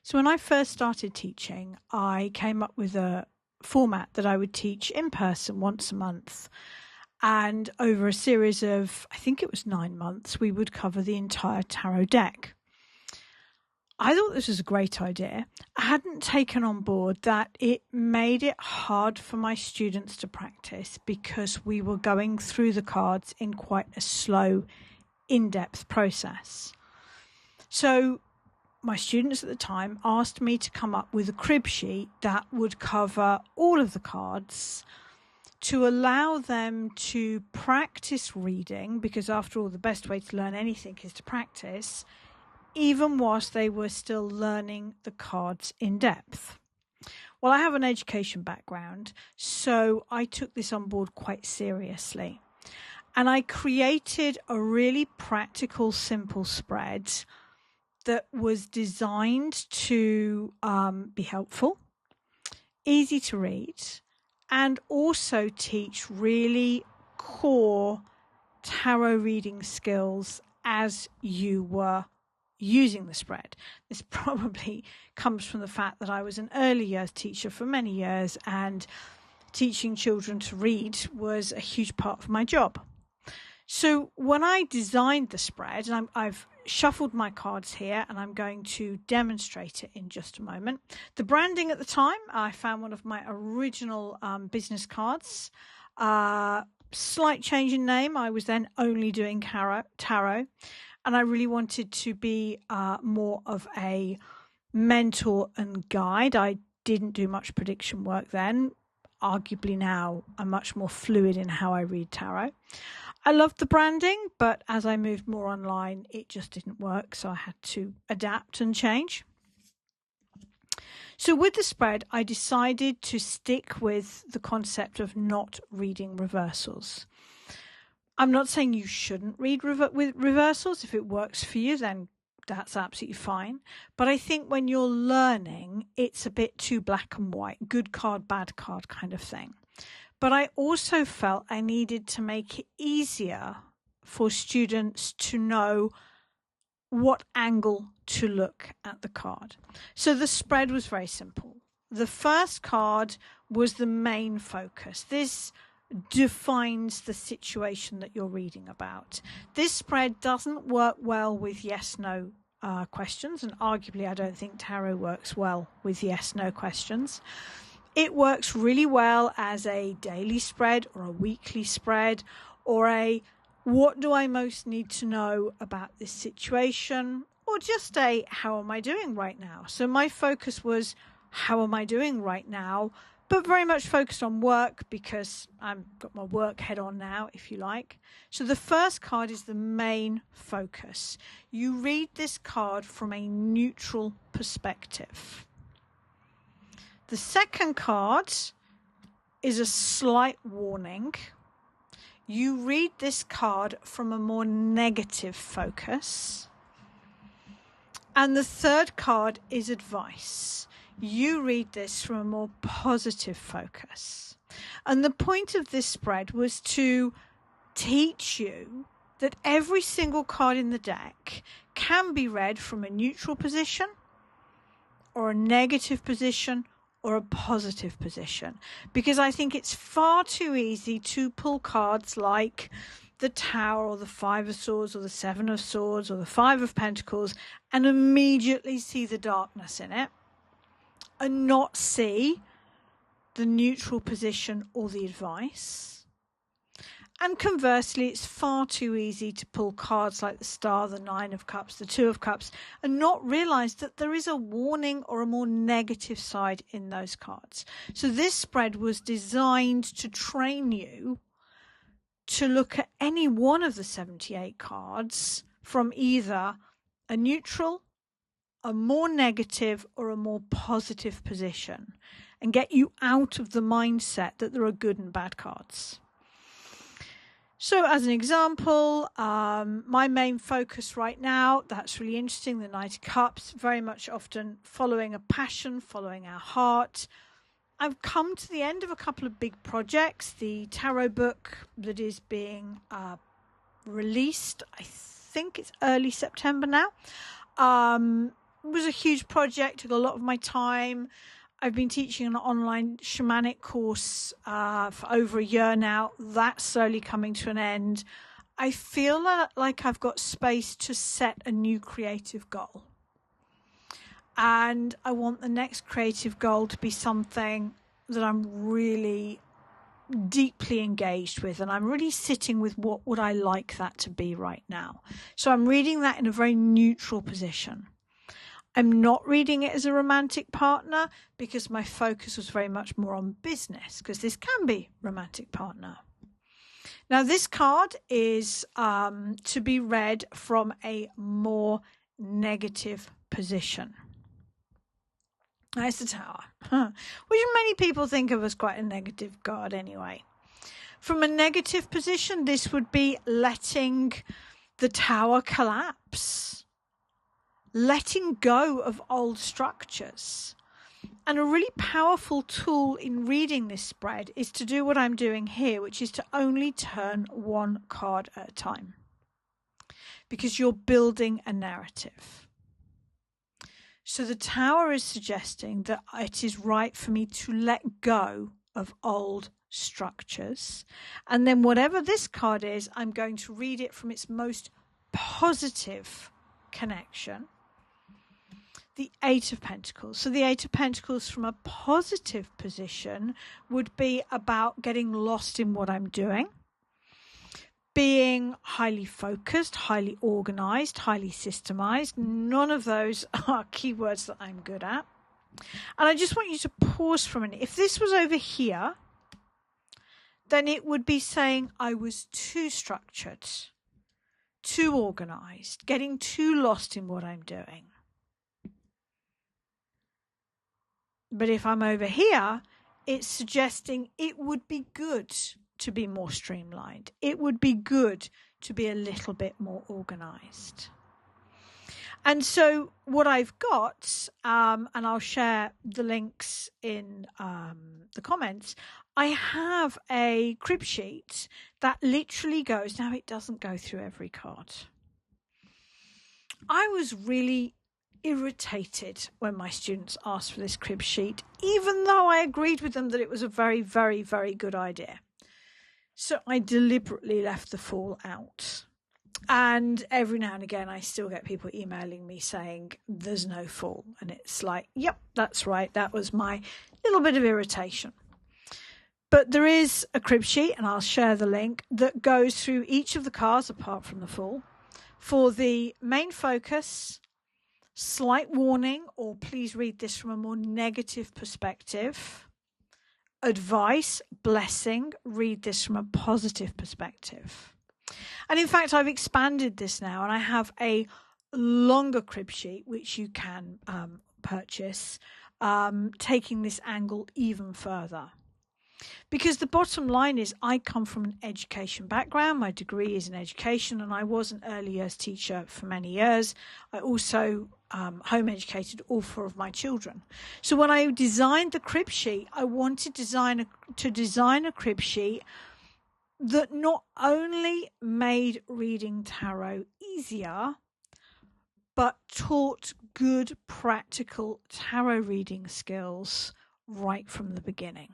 So when I first started teaching, I came up with a format that I would teach in person once a month. And over a series of, I think it was 9 months, we would cover the entire tarot deck. I thought this was a great idea. I hadn't taken on board that it made it hard for my students to practice because we were going through the cards in quite a slow, in-depth process. So my students at the time asked me to come up with a crib sheet that would cover all of the cards to allow them to practice reading, because after all, the best way to learn anything is to practice, even whilst they were still learning the cards in depth. Well, I have an education background, so I took this on board quite seriously. And I created a really practical, simple spread that was designed to be helpful, easy to read, and also teach really core tarot reading skills as you were using the spread. This probably comes from the fact that I was an early years teacher for many years, and teaching children to read was a huge part of my job. So when I designed the spread, and I've shuffled my cards here and I'm going to demonstrate it in just a moment. The branding at the time, I found one of my original business cards. Slight change in name. I was then only doing tarot, and I really wanted to be more of a mentor and guide. I didn't do much prediction work then. Arguably now I'm much more fluid in how I read tarot. I loved the branding, but as I moved more online, it just didn't work, so I had to adapt and change. So with the spread, I decided to stick with the concept of not reading reversals. I'm not saying you shouldn't read with reversals. If it works for you, then that's absolutely fine. But I think when you're learning, it's a bit too black and white, good card, bad card kind of thing. But I also felt I needed to make it easier for students to know what angle to look at the card. So the spread was very simple. The first card was the main focus. This defines the situation that you're reading about. This spread doesn't work well with yes-no questions, and arguably I don't think tarot works well with yes-no questions. It works really well as a daily spread or a weekly spread or a what do I most need to know about this situation, or just a how am I doing right now. So my focus was how am I doing right now, but very much focused on work because I've got my work head on now, if you like. So the first card is the main focus. You read this card from a neutral perspective. The second card is a slight warning. You read this card from a more negative focus. And the third card is advice. You read this from a more positive focus. And the point of this spread was to teach you that every single card in the deck can be read from a neutral position or a negative position or a positive position, because I think it's far too easy to pull cards like the Tower or the Five of Swords or the Seven of Swords or the Five of Pentacles and immediately see the darkness in it and not see the neutral position or the advice. And conversely, it's far too easy to pull cards like the Star, the Nine of Cups, the Two of Cups, and not realise that there is a warning or a more negative side in those cards. So this spread was designed to train you to look at any one of the 78 cards from either a neutral, a more negative, or a more positive position, and get you out of the mindset that there are good and bad cards. So as an example, my main focus right now, that's really interesting, the Knight of Cups, very much often following a passion, following our heart. I've come to the end of a couple of big projects. The tarot book that is being released, I think it's early September now, was a huge project, took a lot of my time. I've been teaching an online shamanic course for over a year now. That's slowly coming to an end. I feel like I've got space to set a new creative goal. And I want the next creative goal to be something that I'm really deeply engaged with, and I'm really sitting with what would I like that to be right now. So I'm reading that in a very neutral position. I'm not reading it as a romantic partner because my focus was very much more on business, because this can be romantic partner. Now this card is to be read from a more negative position. That's the Tower, which many people think of as quite a negative card anyway. From a negative position, this would be letting the Tower collapse, letting go of old structures. And a really powerful tool in reading this spread is to do what I'm doing here, which is to only turn one card at a time, because you're building a narrative. So the Tower is suggesting that it is right for me to let go of old structures. And then whatever this card is, I'm going to read it from its most positive connection. The Eight of Pentacles. So the Eight of Pentacles from a positive position would be about getting lost in what I'm doing, being highly focused, highly organized, highly systemized. None of those are keywords that I'm good at. And I just want you to pause for a minute. If this was over here, then it would be saying I was too structured, too organized, getting too lost in what I'm doing. But if I'm over here, it's suggesting it would be good to be more streamlined. It would be good to be a little bit more organized. And so what I've got, and I'll share the links in the comments, I have a crib sheet that literally goes, now it doesn't go through every card. I was really irritated when my students asked for this crib sheet, even though I agreed with them that it was a very, very, very good idea. So I deliberately left the Fool out. And every now and again, I still get people emailing me saying there's no Fool. And it's like, yep, that's right. That was my little bit of irritation. But there is a crib sheet, and I'll share the link, that goes through each of the cards apart from the Fool for the main focus, slight warning, or please read this from a more negative perspective, advice, blessing, read this from a positive perspective. And in fact, I've expanded this now, and I have a longer crib sheet which you can purchase, taking this angle even further. Because the bottom line is, I come from an education background. My degree is in education, and I was an early years teacher for many years. I also home educated all four of my children. So when I designed the crib sheet, I wanted to design a crib sheet that not only made reading tarot easier, but taught good practical tarot reading skills right from the beginning.